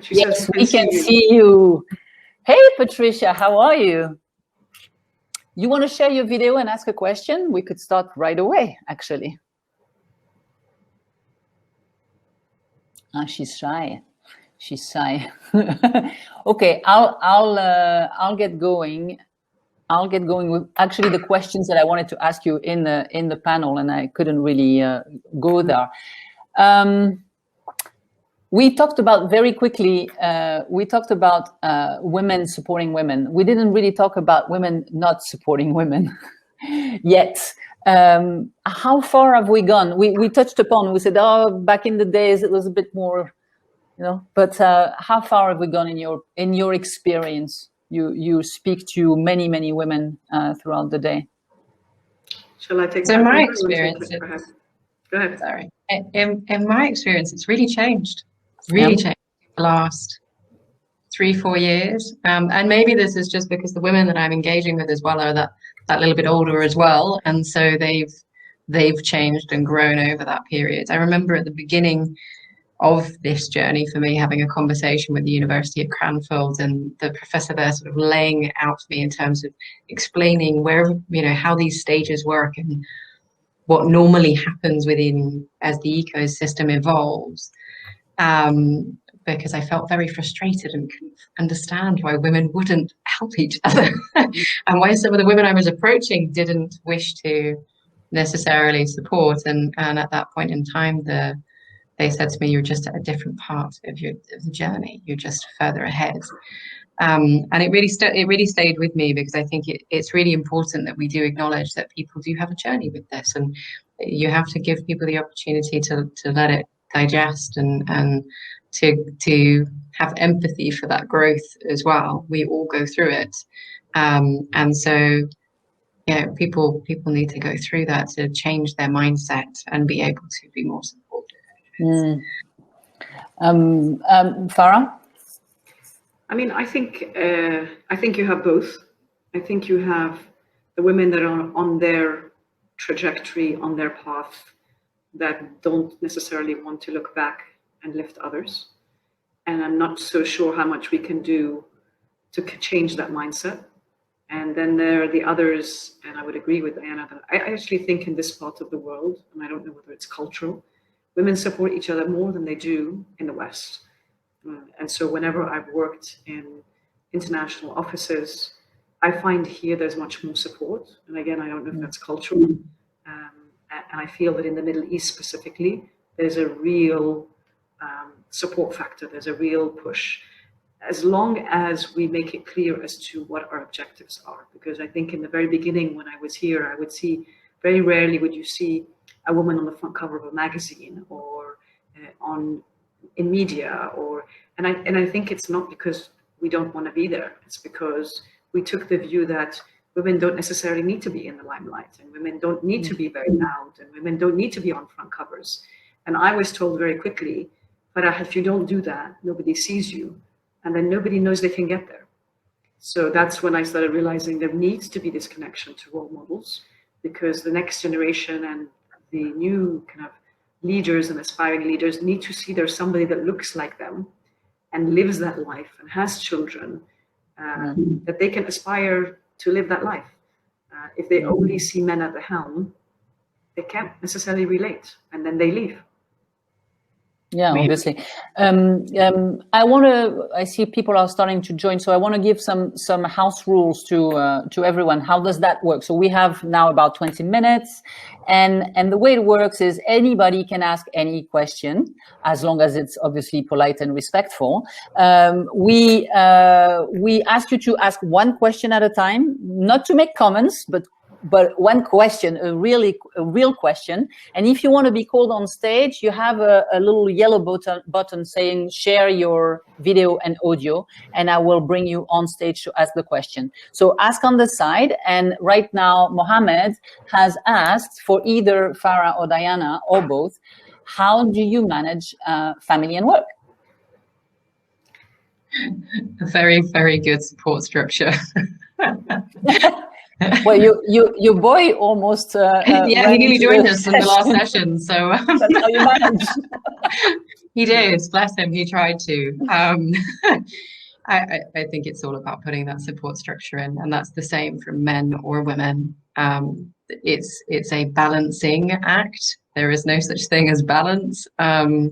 She Yes, says we can see you. Hey, Patricia, how are you? You want to share your video and ask a question? We could start right away, actually. She's shy. She's shy. Okay, I'll get going. I'll get going with actually the questions that I wanted to ask you in the panel, and I couldn't really go there. We talked about very quickly. We talked about women supporting women. We didn't really talk about women not supporting women yet. How far have we gone? We touched upon. We said, oh, back in the days it was a bit more, you know. But how far have we gone in your experience? You speak to many women throughout the day. Shall I take so that? My experience, go ahead. Sorry. In my experience, it's really changed. Really changed the last 3-4 years. And maybe this is just because the women that I'm engaging with as well are that little bit older as well. And so they've changed and grown over that period. I remember at the beginning of this journey for me, having a conversation with the University of Cranfield, and the professor there sort of laying it out to me in terms of explaining where, you know, how these stages work and what normally happens within as the ecosystem evolves. Because I felt very frustrated and couldn't understand why women wouldn't help each other and why some of the women I was approaching didn't wish to necessarily support. And at that point in time, they said to me, you're just at a different part of the journey. You're just further ahead. And it really stayed with me, because I think it's really important that we do acknowledge that people do have a journey with this, and you have to give people the opportunity to let it digest and to have empathy for that growth as well. We all go through it, and so yeah, people need to go through that to change their mindset and be able to be more supportive. Farah? I mean, I think you have both. I think you have the women that are on their trajectory, on their path, that don't necessarily want to look back and lift others. And I'm not so sure how much we can do to change that mindset. And then there are the others, and I would agree with Diana that I actually think in this part of the world, and I don't know whether it's cultural, women support each other more than they do in the West. And so whenever I've worked in international offices, I find here there's much more support. And again, I don't know if that's cultural. And I feel that in the Middle East specifically, there's a real support factor. There's a real push, as long as we make it clear as to what our objectives are. Because I think in the very beginning, when I was here, I would see, very rarely would you see a woman on the front cover of a magazine or in media, and I think it's not because we don't want to be there. It's because we took the view that women don't necessarily need to be in the limelight, and women don't need to be very loud, and women don't need to be on front covers. And I was told very quickly, but if you don't do that, nobody sees you, and then nobody knows they can get there. So that's when I started realizing there needs to be this connection to role models, because the next generation and the new kind of leaders and aspiring leaders need to see there's somebody that looks like them and lives that life and has children, that they can aspire to live that life. If they only see men at the helm, they can't necessarily relate, and then they leave. Yeah, obviously. I see people are starting to join, so I want to give some house rules to everyone. How does that work? So we have now about 20 minutes, and the way it works is anybody can ask any question, as long as it's obviously polite and respectful. We ask you to ask one question at a time, not to make comments, but one question, a real question. And if you want to be called on stage, you have a little yellow button saying share your video and audio, and I will bring you on stage to ask the question. So ask on the side. And right now, Mohammed has asked for either Farah or Diana or both, how do you manage family and work? A very, very good support structure. Well, your boy almost yeah, he nearly joined us in the last session. So that's how you manage. He did, bless him. He tried to. I think it's all about putting that support structure in, and that's the same for men or women. It's a balancing act. There is no such thing as balance, and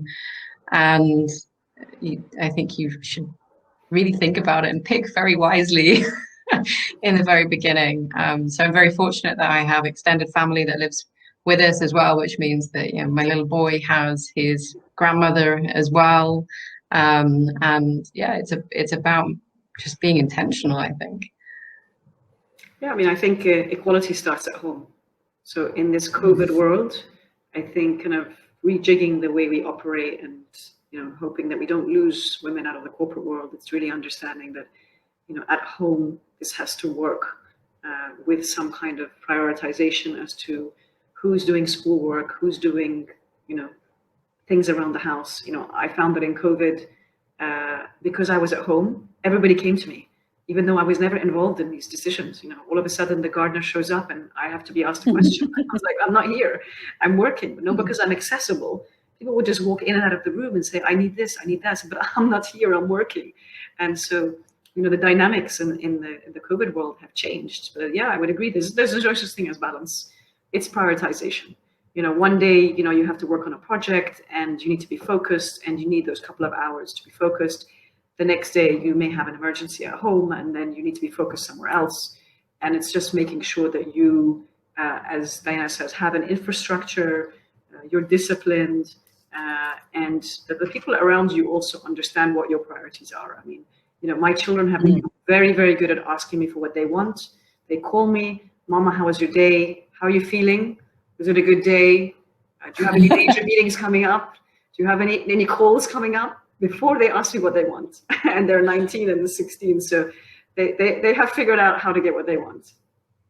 I think you should really think about it and pick very wisely in the very beginning. So I'm very fortunate that I have extended family that lives with us as well, which means that my little boy has his grandmother as well. And yeah, it's about just being intentional, I think. Yeah, I mean, I think equality starts at home. So in this COVID world, I think kind of rejigging the way we operate and hoping that we don't lose women out of the corporate world. It's really understanding that at home this has to work with some kind of prioritization as to who's doing schoolwork, who's doing things around the house. I found that in COVID, because I was at home, everybody came to me, even though I was never involved in these decisions. All of a sudden the gardener shows up and I have to be asked a question. I was like, I'm not here, I'm working. But no, because I'm accessible, people would just walk in and out of the room and say, I need this, I need that. But I'm not here, I'm working. And so, the dynamics in the COVID world have changed. But yeah, I would agree. There's no such thing as balance. It's prioritization. One day, you have to work on a project and you need to be focused and you need those couple of hours to be focused. The next day, you may have an emergency at home and then you need to be focused somewhere else. And it's just making sure that you, as Diana says, have an infrastructure, you're disciplined, and that the people around you also understand what your priorities are. I mean, my children have been very, very good at asking me for what they want. They call me, Mama, how was your day? How are you feeling? Was it a good day? Do you have any major meetings coming up? Do you have any calls coming up? Before they ask me what they want. And they're 19 and 16, so they have figured out how to get what they want.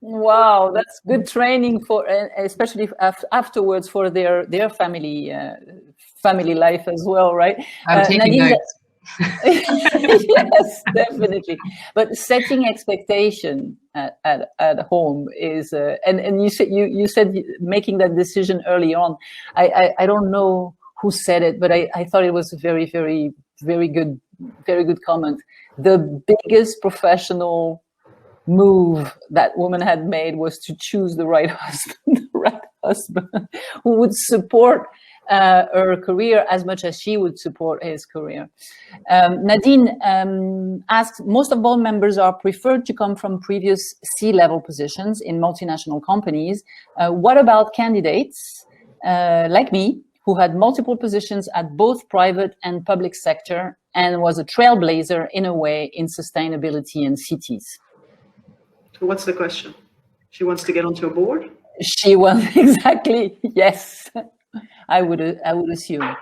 Wow, that's good training for, especially afterwards for their family life as well, right? I'm taking notes. Yes, definitely. But setting expectation at home is, and you said making that decision early on. I don't know who said it, but I thought it was a very, very, very good comment. The biggest professional move that woman had made was to choose the right husband, who would support her career as much as she would support his career. Nadine asks, most of board members are preferred to come from previous C-level positions in multinational companies. What about candidates like me, who had multiple positions at both private and public sector and was a trailblazer in a way in sustainability and cities? So what's the question? She wants to get onto a board? She wants, exactly, yes. I would assume.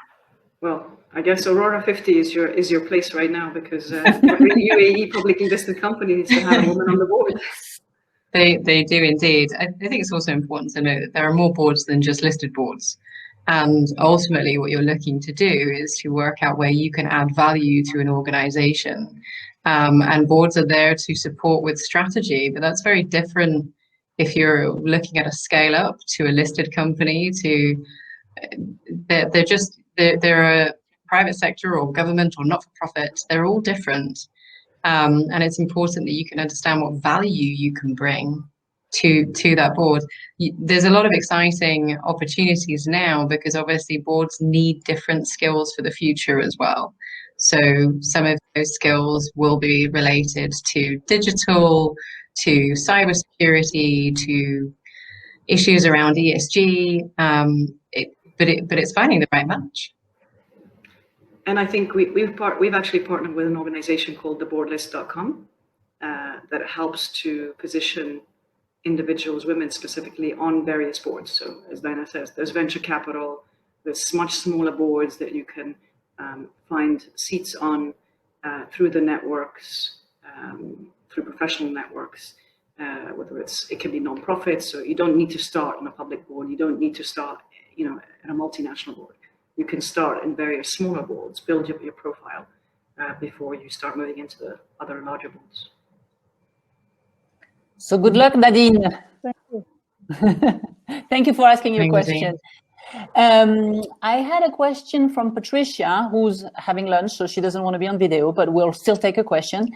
Well, I guess Aurora 50 is your place right now, because every UAE publicly listed company needs to have a woman on the board. They do indeed. I think it's also important to know that there are more boards than just listed boards. And ultimately, what you're looking to do is to work out where you can add value to an organization. And boards are there to support with strategy, but that's very different if you're looking at a scale up to a listed company. They're a private sector or government or not-for-profit. They're all different. And it's important that you can understand what value you can bring to that board. There's a lot of exciting opportunities now because obviously boards need different skills for the future as well. So some of those skills will be related to digital, to cybersecurity, to issues around ESG, but it's finding the right match. And I think we've actually partnered with an organization called theboardlist.com that helps to position individuals, women specifically, on various boards. So as Diana says, there's venture capital, there's much smaller boards that you can find seats on through the networks, through professional networks, whether it can be non-profits. So you don't need to start on a public board. You don't need to start, at a multinational board. You can start in various smaller boards, build your profile before you start moving into the other larger boards. So good luck, Nadine. Thank you for asking your question. I had a question from Patricia, who's having lunch, so she doesn't want to be on video, but we'll still take a question.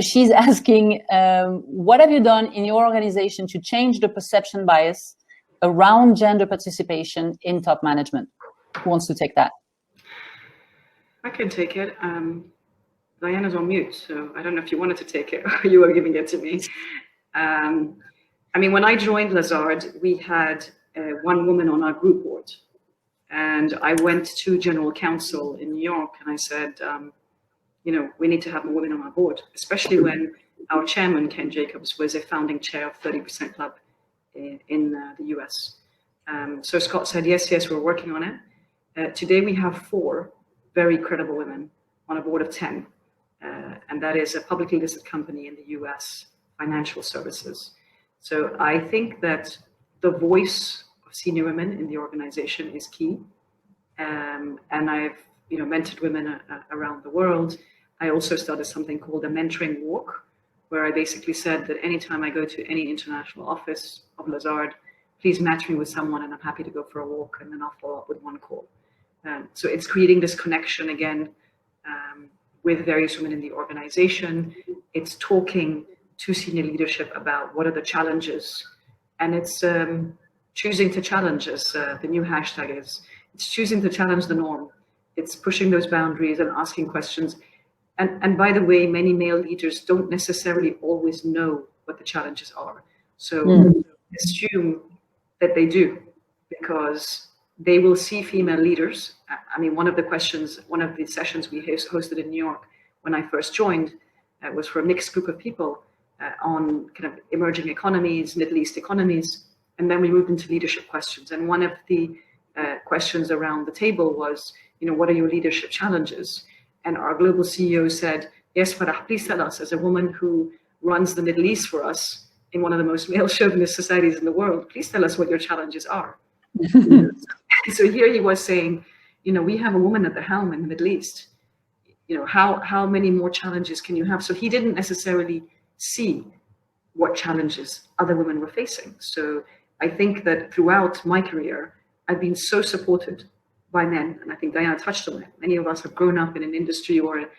She's asking, what have you done in your organization to change the perception bias around gender participation in top management? Who wants to take that? I can take it. Diana's on mute, so I don't know if you wanted to take it or you were giving it to me. I mean, when I joined Lazard, we had one woman on our group board. And I went to General Counsel in New York and I said, you know, we need to have a woman on our board, especially when our chairman, Ken Jacobs, was a founding chair of 30% Club in the US. So Scott said, yes, we're working on it. Today we have 4 very credible women on a board of 10. And that is a publicly listed company in the US, financial services. So I think that the voice of senior women in the organization is key. And I've, you know, mentored women around the world. I also started something called a mentoring walk, where I basically said that anytime I go to any international office of Lazard, please match me with someone and I'm happy to go for a walk and then I'll follow up with one call. So it's creating this connection again with various women in the organization. It's talking to senior leadership about what are the challenges, and it's choosing to challenge, as the new hashtag is. It's choosing to challenge the norm. It's pushing those boundaries and asking questions. And by the way, many male leaders don't necessarily always know what the challenges are. So assume that they do, because they will see female leaders. I mean, one of the sessions we hosted in New York when I first joined was for a mixed group of people on kind of emerging economies, Middle East economies. And then we moved into leadership questions. And one of the questions around the table was, you know, what are your leadership challenges? And our global CEO said, yes, Farah, please tell us, as a woman who runs the Middle East for us in one of the most male chauvinist societies in the world, please tell us what your challenges are. So here he was saying, you know, we have a woman at the helm in the Middle East. You know, how many more challenges can you have? So he didn't necessarily see what challenges other women were facing. So I think that throughout my career, I've been so supported by men, and I think Diana touched on it. Many of us have grown up in an industry or,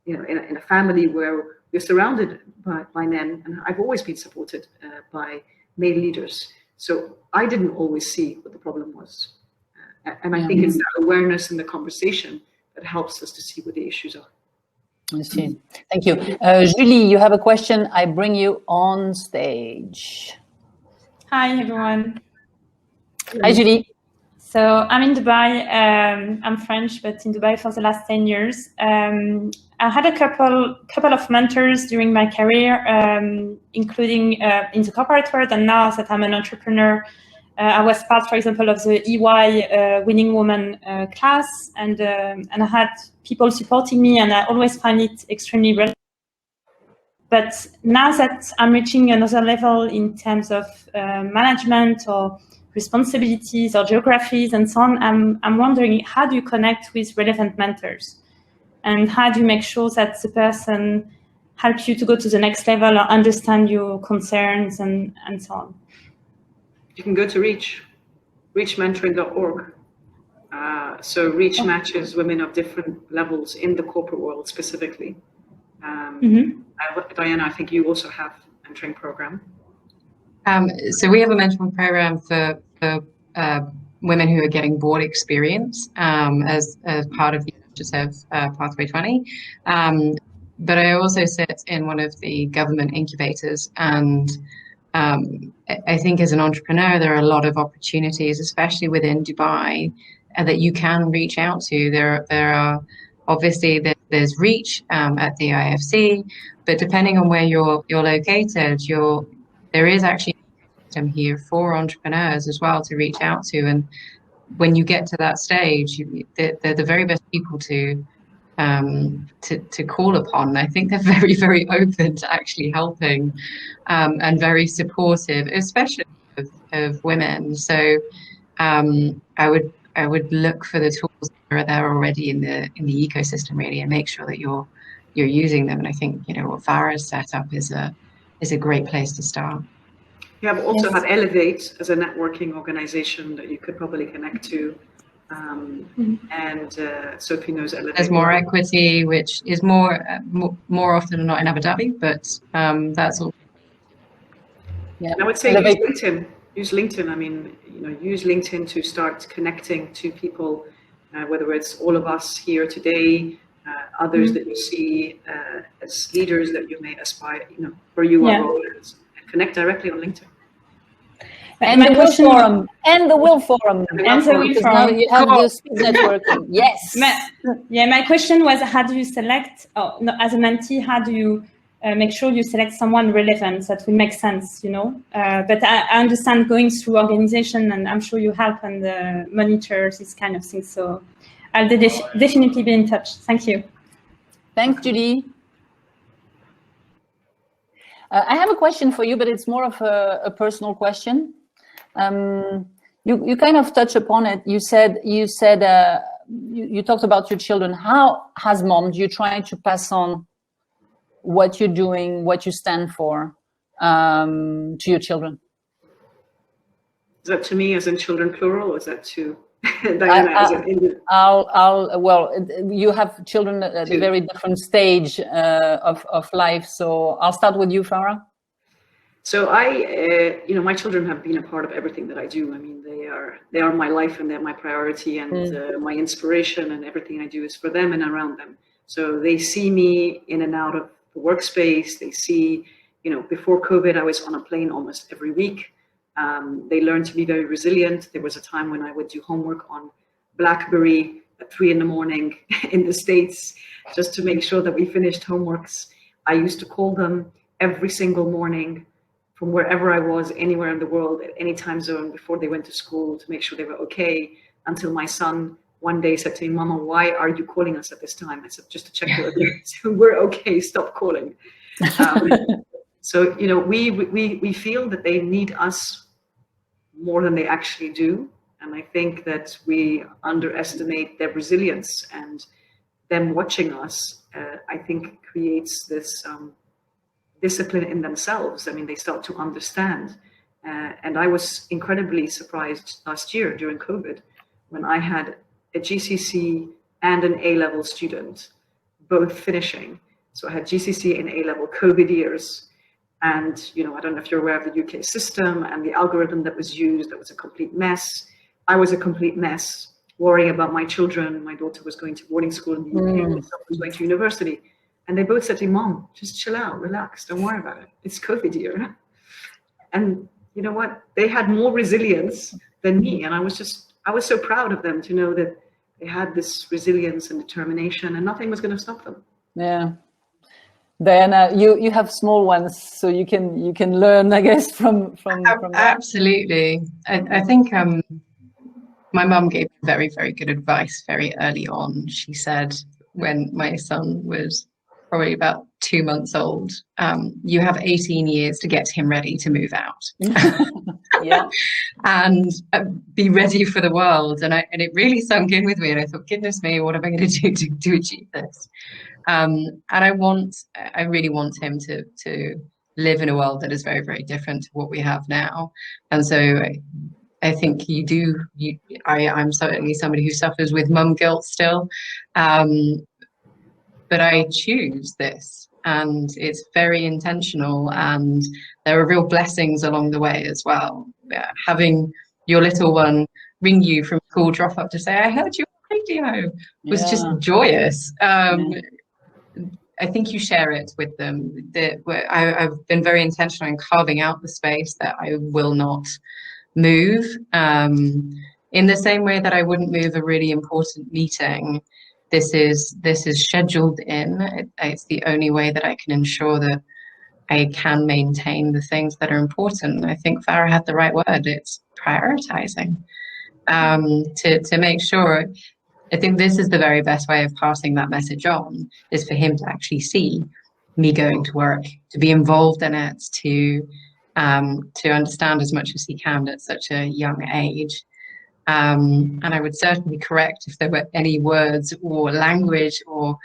you know, in a family where we're surrounded by men, and I've always been supported by male leaders. So I didn't always see what the problem was. And I think it's that awareness in the conversation that helps us to see what the issues are. I see. Thank you. Julie, you have a question. I bring you on stage. Hi, everyone. Hi, Julie. So I'm in Dubai. I'm French, but in Dubai for the last 10 years. I had a couple of mentors during my career, including in the corporate world, and now that I'm an entrepreneur, I was part, for example, of the EY Winning Woman class, and I had people supporting me, and I always find it extremely relevant. But now that I'm reaching another level in terms of management or responsibilities or geographies and so on, I'm wondering, how do you connect with relevant mentors? And how do you make sure that the person helps you to go to the next level or understand your concerns and so on? You can go to reachmentoring.org. So Reach matches women of different levels in the corporate world specifically. Diana, I think you also have a mentoring program. So we have a mentoring program for women who are getting board experience as part of the initiative Pathway 20. But I also sit in one of the government incubators, and I think as an entrepreneur, there are a lot of opportunities, especially within Dubai, that you can reach out to. There are obviously there's Reach at the IFC, but depending on where you're located, there is actually a system here for entrepreneurs as well to reach out to. And when you get to that stage, they're the very best people to call upon. I think they're very, very open to actually helping and very supportive, especially of women. So I would look for the tools that are there already in the ecosystem, really, and make sure that you're using them. And I think, you know, what Farah's set up is a great place to start. You have also have Elevate as a networking organization that you could probably connect to. And Sophie knows Elevate. There's More Equity, which is more often than not in Abu Dhabi, but that's all. Yeah. And I would say use LinkedIn. Use LinkedIn. I mean, use LinkedIn to start connecting to people, whether it's all of us here today, others that you see as leaders that you may aspire, where you are role models, and connect directly on LinkedIn. And the WIL Forum. And the WIL Forum. And the WIL Forum. Now you have the speed networking. Yes. My question was, how do you select, as a mentee, how do you make sure you select someone relevant that will make sense, But I understand going through organization, and I'm sure you help and monitor this kind of thing. So I'll definitely be in touch. Thank you. Thanks, Judy. I have a question for you, but it's more of a personal question. You kind of touched upon it. You said you talked about your children. How, as mom, do you try to pass on what you're doing, what you stand for, to your children? Is that to me as in children plural, or is that to Diana as in individual? Well, you have children at a very different stage of life. So I'll start with you, Farah. So my children have been a part of everything that I do. I mean, they are my life, and they're my priority, and my inspiration, and everything I do is for them and around them. So they see me in and out of the workspace. They see, before COVID, I was on a plane almost every week. They learned to be very resilient. There was a time when I would do homework on BlackBerry at 3 a.m. in the States, just to make sure that we finished homeworks. I used to call them every single morning from wherever I was, anywhere in the world, at any time zone, before they went to school, to make sure they were okay, until my son one day said to me, "Mama, why are you calling us at this time?" I said, "Just to check your appearance." "We're okay, stop calling." So, we feel that they need us more than they actually do. And I think that we underestimate their resilience, and them watching us, I think, creates this discipline in themselves. I mean, they start to understand. And I was incredibly surprised last year during COVID when I had a GCSE and an A-level student both finishing. So I had GCSE and A-level COVID years. And, I don't know if you're aware of the UK system and the algorithm that was used. That was a complete mess. I was a complete mess, worrying about my children. My daughter was going to boarding school in the UK, my son was going to university. And they both said to me, "Mom, just chill out, relax, don't worry about it. It's COVID year." And you know what? They had more resilience than me. And I was so proud of them to know that they had this resilience and determination, and nothing was going to stop them. Yeah. Diana, you have small ones, so you can learn, I guess, from Absolutely. I think my mum gave me very, very good advice very early on. She said, when my son was probably about 2 months old, you have 18 years to get him ready to move out. Yeah. And be ready for the world. And it really sunk in with me. And I thought, goodness me, what am I going to do to achieve this? And I really want him to live in a world that is very, very different to what we have now. And so I think I'm certainly somebody who suffers with mum guilt still. But I choose this, and it's very intentional, and there are real blessings along the way as well. Having your little one ring you from school drop up to say, "I heard you on radio," was just joyous. I think you share it with them. I've been very intentional in carving out the space that I will not move, in the same way that I wouldn't move a really important meeting. This is scheduled in. It's the only way that I can ensure that I can maintain the things that are important. I think Farah had the right word. It's prioritizing, to make sure. I think this is the very best way of passing that message on, is for him to actually see me going to work, to be involved in it, to understand as much as he can at such a young age. And I would certainly correct if there were any words or language or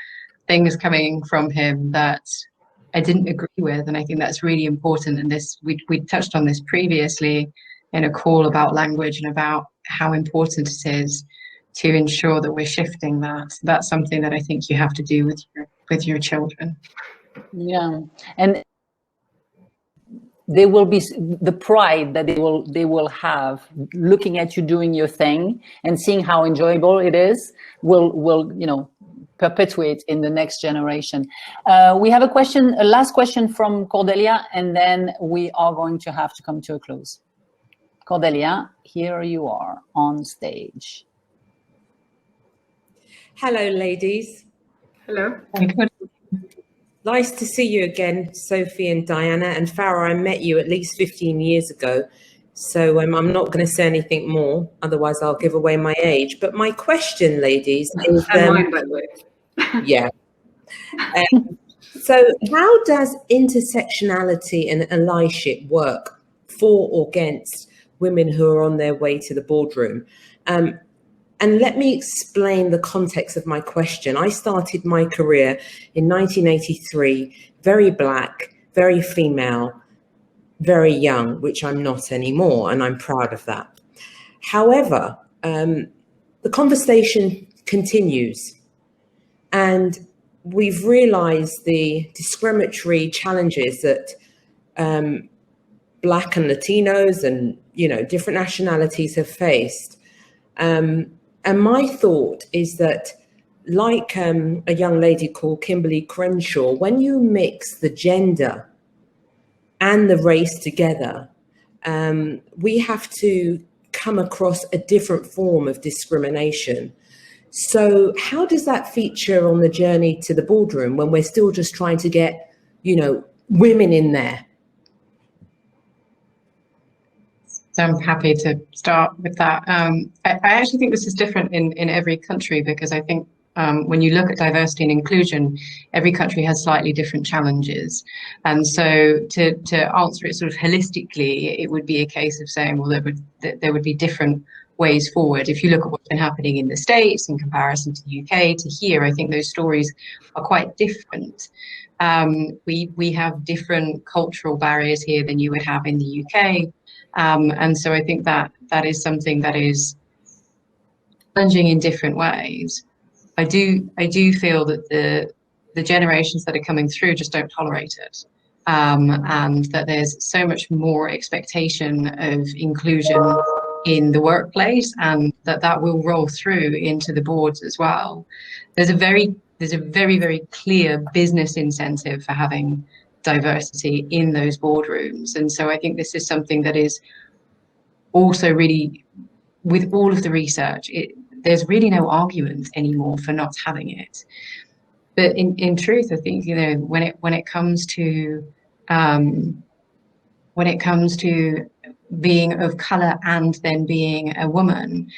things coming from him that didn't agree with. And I think that's really important. And this, we touched on this previously in a call about language and about how important it is to ensure that we're shifting that. That's something that I think you have to do with your children. Yeah, and they will be the pride that they will have looking at you doing your thing and seeing how enjoyable it is will perpetuate in the next generation. We have a last question from Cordelia, and then we are going to have to come to a close. Cordelia, here you are on stage. Hello, ladies. Hello. Nice to see you again, Sophie and Diana. And Farah, I met you at least 15 years ago. So I'm not going to say anything more, otherwise I'll give away my age. But my question, ladies, is... mine, by the way. Yeah. So how does intersectionality and allyship work for or against women who are on their way to the boardroom? And let me explain the context of my question. I started my career in 1983, very Black, very female, very young, which I'm not anymore, and I'm proud of that. However, the conversation continues, and we've realized the discriminatory challenges that Black and Latinos and, different nationalities have faced. And my thought is that, like a young lady called Kimberly Crenshaw, when you mix the gender and the race together, we have to come across a different form of discrimination. So how does that feature on the journey to the boardroom when we're still just trying to get, women in there? So I'm happy to start with that. I actually think this is different in every country, because I think when you look at diversity and inclusion, every country has slightly different challenges. And so to answer it sort of holistically, it would be a case of saying, well, there would be different ways forward. If you look at what's been happening in the States in comparison to the UK to here, I think those stories are quite different. We have different cultural barriers here than you would have in the UK. And so I think that is something that is challenging in different ways. I do feel that the generations that are coming through just don't tolerate it, and that there's so much more expectation of inclusion in the workplace, and that will roll through into the boards as well. There's a very, very clear business incentive for having diversity in those boardrooms. And so I think this is something that is also really, with all of the research, there's really no argument anymore for not having it. But in truth, I think, when it comes to being of color and then being a woman,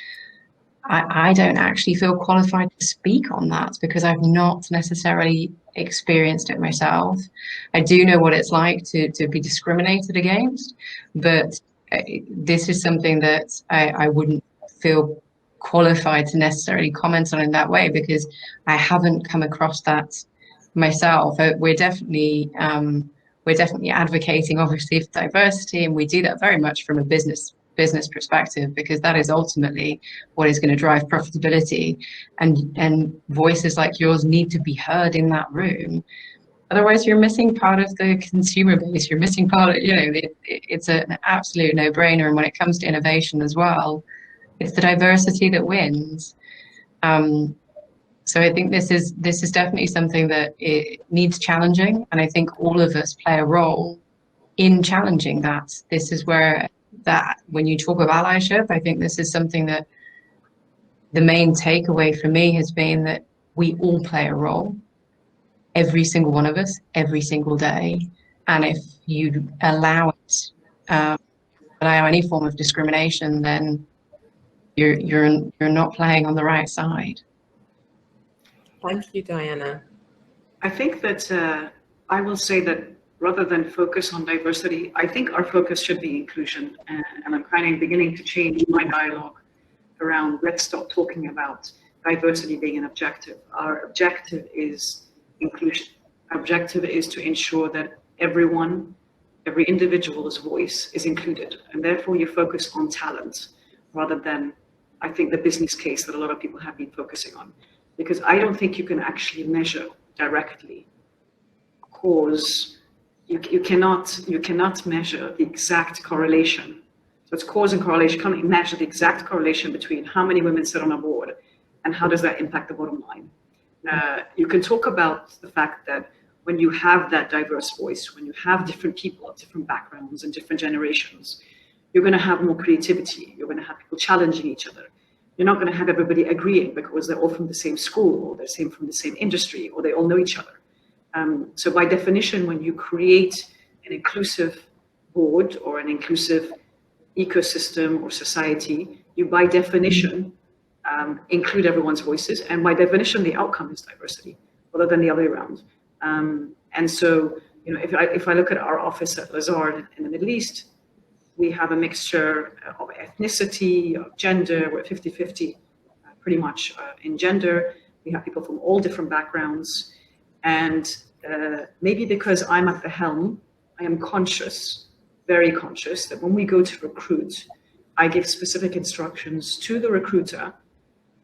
I don't actually feel qualified to speak on that, because I've not necessarily experienced it myself. I do know what it's like to be discriminated against, but this is something that I wouldn't feel qualified to necessarily comment on in that way, because I haven't come across that myself. We're definitely advocating, obviously, for diversity, and we do that very much from a business perspective, because that is ultimately what is going to drive profitability, and voices like yours need to be heard in that room. Otherwise, you're missing part of the consumer base. You're missing part of, it's an absolute no-brainer. And when it comes to innovation as well, it's the diversity that wins. So I think this is definitely something that it needs challenging, and I think all of us play a role in challenging that. This is where that, when you talk of allyship, I think this is something that the main takeaway for me has been that we all play a role, every single one of us, every single day. And if you allow any form of discrimination, then you're not playing on the right side. Thank you, Diana. I think that I will say that rather than focus on diversity, I think our focus should be inclusion. And I'm kind of beginning to change my dialogue around, let's stop talking about diversity being an objective. Our objective is inclusion. Our objective is to ensure that every individual's voice is included, and therefore you focus on talent rather than, I think, the business case that a lot of people have been focusing on. Because I don't think you can actually measure directly cause. You cannot measure the exact correlation. So it's cause and correlation. You can't measure the exact correlation between how many women sit on a board and how does that impact the bottom line. You can talk about the fact that when you have that diverse voice, when you have different people of different backgrounds and different generations, you're going to have more creativity. You're going to have people challenging each other. You're not going to have everybody agreeing because they're all from the same school, or they're from the same industry, or they all know each other. So by definition, when you create an inclusive board or an inclusive ecosystem or society, you by definition include everyone's voices, and by definition, the outcome is diversity, rather than the other way around. And so, if I look at our office at Lazard in the Middle East, we have a mixture of ethnicity, of gender. We're 50-50 pretty much in gender. We have people from all different backgrounds. And maybe because I'm at the helm, I am conscious, very conscious, that when we go to recruit, I give specific instructions to the recruiter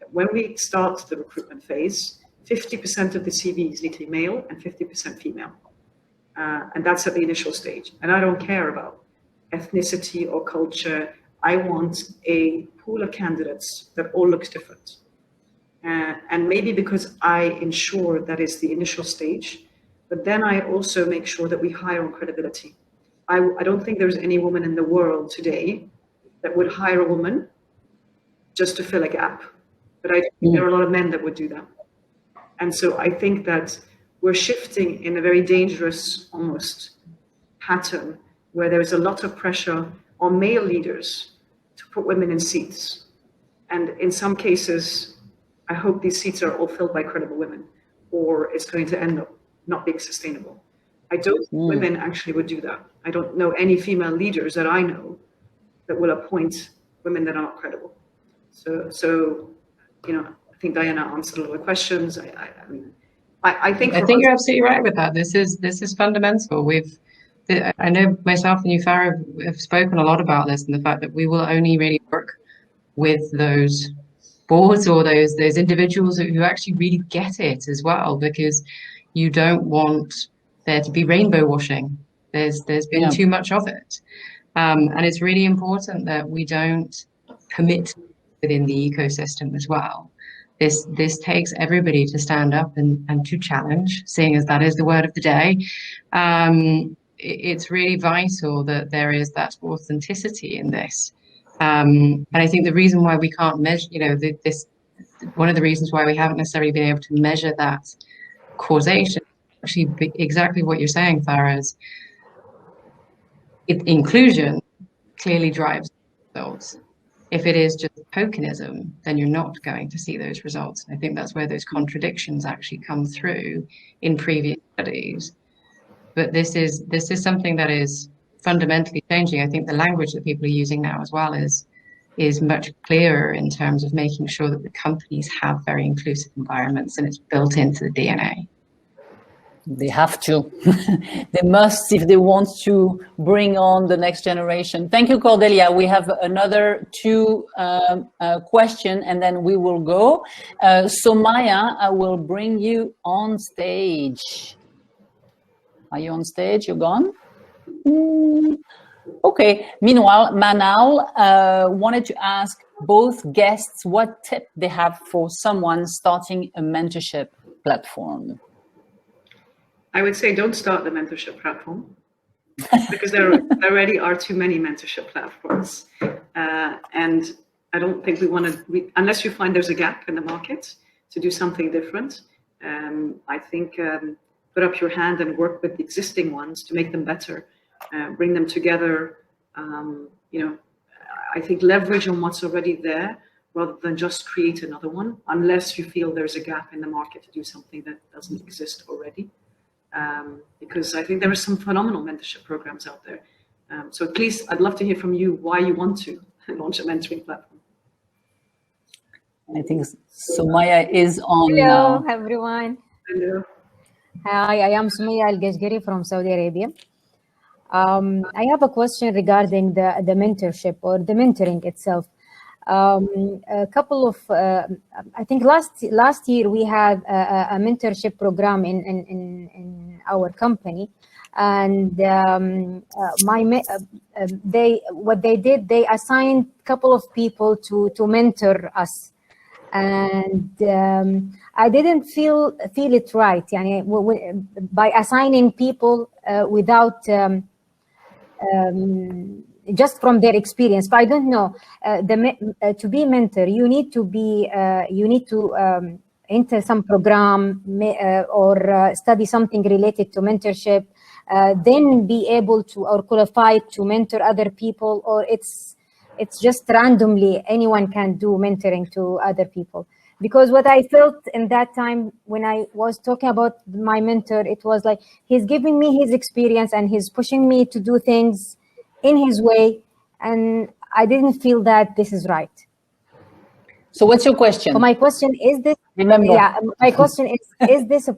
that when we start the recruitment phase, 50% of the CVs need to be male and 50% female. And that's at the initial stage. And I don't care about ethnicity or culture. I want a pool of candidates that all looks different. And maybe because I ensure that is the initial stage, but then I also make sure that we hire on credibility. I don't think there's any woman in the world today that would hire a woman just to fill a gap. But I think there are a lot of men that would do that. And so I think that we're shifting in a very dangerous almost pattern where there's a lot of pressure on male leaders to put women in seats. And in some cases, I hope these seats are all filled by credible women, or it's going to end up not being sustainable. I don't think women actually would do that. I don't know any female leaders that I know that will appoint women that are not credible. So I think Diana answered a lot of questions. I think you're absolutely right with that. This is fundamental. I know myself and you, Farah, have spoken a lot about this, and the fact that we will only really work with those boards or those individuals who actually really get it as well, because you don't want there to be rainbow washing. There's been too much of it, and it's really important that we don't commit within the ecosystem as well. This takes everybody to stand up and to challenge, seeing as that is the word of the day. It's really vital that there is that authenticity in this. And I think the reason why we can't measure, one of the reasons why we haven't necessarily been able to measure that causation, actually exactly what you're saying, Farah, is inclusion clearly drives results. If it is just tokenism, then you're not going to see those results. And I think that's where those contradictions actually come through in previous studies. But this is something that is fundamentally changing. I think the language that people are using now as well is much clearer in terms of making sure that the companies have very inclusive environments, and it's built into the DNA. They have to. They must if they want to bring on the next generation. Thank you, Cordelia. We have another two questions, and then we will go. So Maya, I will bring you on stage. Are you on stage? You're gone? Okay. Meanwhile, Manal wanted to ask both guests what tip they have for someone starting a mentorship platform. I would say don't start the mentorship platform because there already are too many mentorship platforms. And I don't think we want to, unless you find there's a gap in the market to do something different. I think put up your hand and work with the existing ones to make them better, bring them together. I think leverage on what's already there rather than just create another one, unless you feel there's a gap in the market to do something that doesn't exist already. Because I think there are some phenomenal mentorship programs out there. So please, I'd love to hear from you why you want to launch a mentoring platform. I think Sumaya is on Hello, now. everyone. Hello. Hi, I am Sumaya Al-Gashgari from Saudi Arabia. I have a question regarding the mentorship or the mentoring itself. A couple of, I think last year we had a mentorship program in our company, and what they did, they assigned a couple of people to mentor us. And I didn't feel it right. Yani, by assigning people without just from their experience. But I don't know. To be mentor, you need to enter some program or study something related to mentorship. Then be able to or qualified to mentor other people, or it's just randomly anyone can do mentoring to other people. Because what I felt in that time when I was talking about my mentor, it was like he's giving me his experience and he's pushing me to do things in his way, and I didn't feel that this is right. So what's your question? So my question is this. Remember. Yeah, my question is this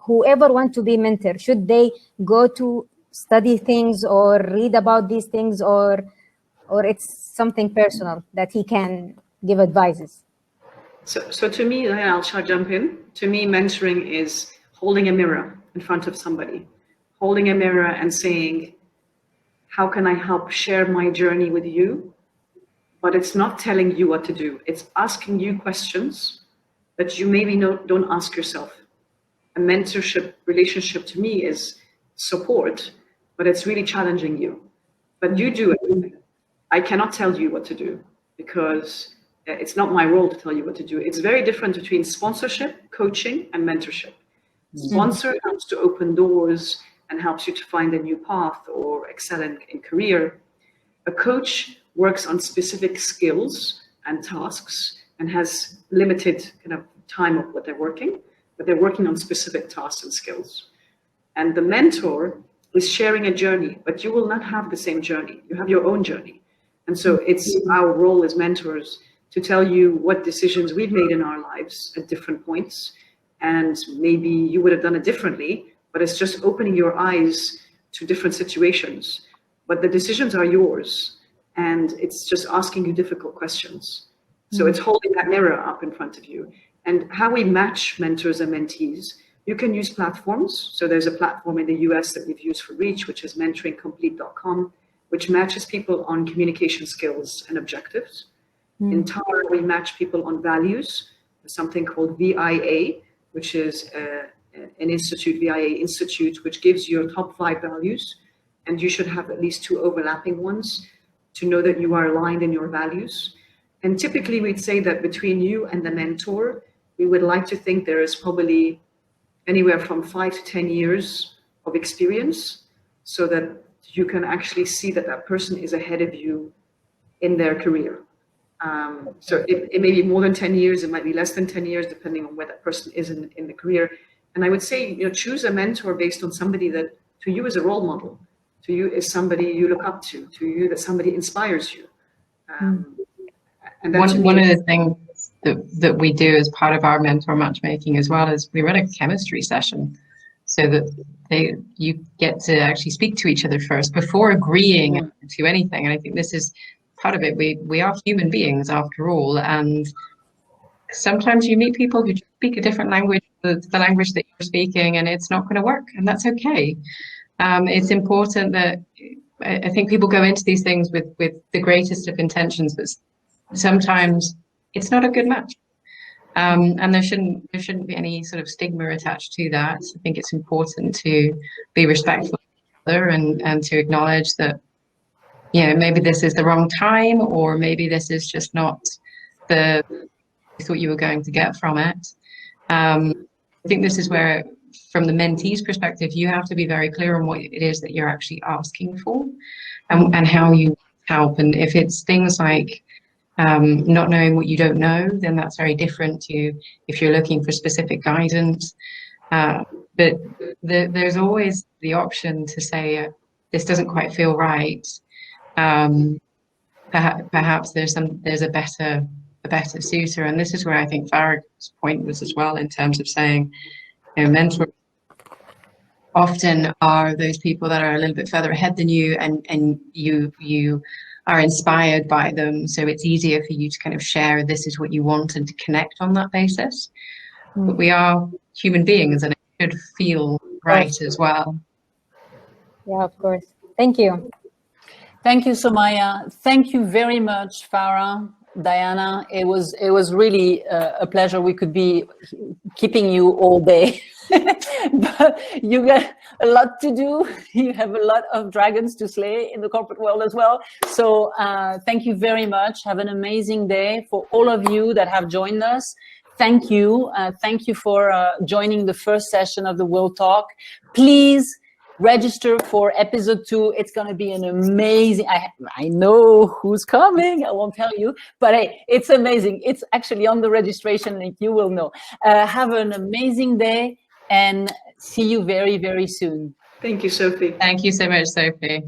whoever wants to be mentor, should they go to study things or read about these things, or it's something personal that he can give advices? So to me, I'll jump in. To me, mentoring is holding a mirror in front of somebody, holding a mirror and saying, how can I help share my journey with you? But it's not telling you what to do. It's asking you questions that you maybe don't ask yourself. A mentorship relationship to me is support, but it's really challenging you. But you do everything. I cannot tell you what to do because it's not my role to tell you what to do. It's very different between sponsorship, coaching, and mentorship. Sponsor helps to open doors and helps you to find a new path or excel in career. A coach works on specific skills and tasks and has limited kind of time of what they're working, but they're working on specific tasks and skills. And the mentor is sharing a journey, but you will not have the same journey. You have your own journey. And so it's our role as mentors to tell you what decisions we've made in our lives at different points. And maybe you would have done it differently, but it's just opening your eyes to different situations. But the decisions are yours. And it's just asking you difficult questions. So it's holding that mirror up in front of you. And how we match mentors and mentees, you can use platforms. So there's a platform in the US that we've used for Reach, which is mentoringcomplete.com, which matches people on communication skills and objectives. In TAR, we match people on values, something called VIA, which is an institute, VIA Institute, which gives you your top 5 values. And you should have at least 2 overlapping ones to know that you are aligned in your values. And typically we'd say that between you and the mentor, we would like to think there is probably anywhere from 5 to 10 years of experience so that you can actually see that that person is ahead of you in their career. So it may be more than 10 years, it might be less than 10 years, depending on where that person is in the career. And I would say, choose a mentor based on somebody that to you is a role model, to you is somebody you look up to you that somebody inspires you. And one of the things that we do as part of our mentor matchmaking as well is we run a chemistry session so that you get to actually speak to each other first before agreeing to anything. And I think this is part of it. We are human beings after all, and sometimes you meet people who speak a different language, the language that you're speaking, and it's not going to work, and that's okay. It's important that I think people go into these things with the greatest of intentions, but sometimes it's not a good match. And there shouldn't be any sort of stigma attached to that. I think it's important to be respectful of each other and to acknowledge that, maybe this is the wrong time, or maybe this is just not the you thought you were going to get from it. I think this is where, from the mentee's perspective, you have to be very clear on what it is that you're actually asking for and how you help. And if it's things like not knowing what you don't know, then that's very different to if you're looking for specific guidance. But there's always the option to say, this doesn't quite feel right. Perhaps there's a better suitor. And this is where I think Farah's point was as well, in terms of saying, mentors often are those people that are a little bit further ahead than you, and you are inspired by them. So it's easier for you to kind of share, this is what you want, and to connect on that basis. But we are human beings, and it should feel right as well. Yeah, of course. Thank you. Thank you, Somaya. Thank you very much, Farah, Diana. It was really a pleasure. We could be keeping you all day, but you got a lot to do. You have a lot of dragons to slay in the corporate world as well. So thank you very much. Have an amazing day. For all of you that have joined us, thank you. Thank you for joining the first session of the WIL Talk. Please register for episode 2. It's going to be an amazing, I know who's coming, I won't tell you, but hey, it's amazing. It's actually on the registration link, you will know. Have an amazing day and see you very, very soon. Thank you, Sophie. Thank you so much, Sophie.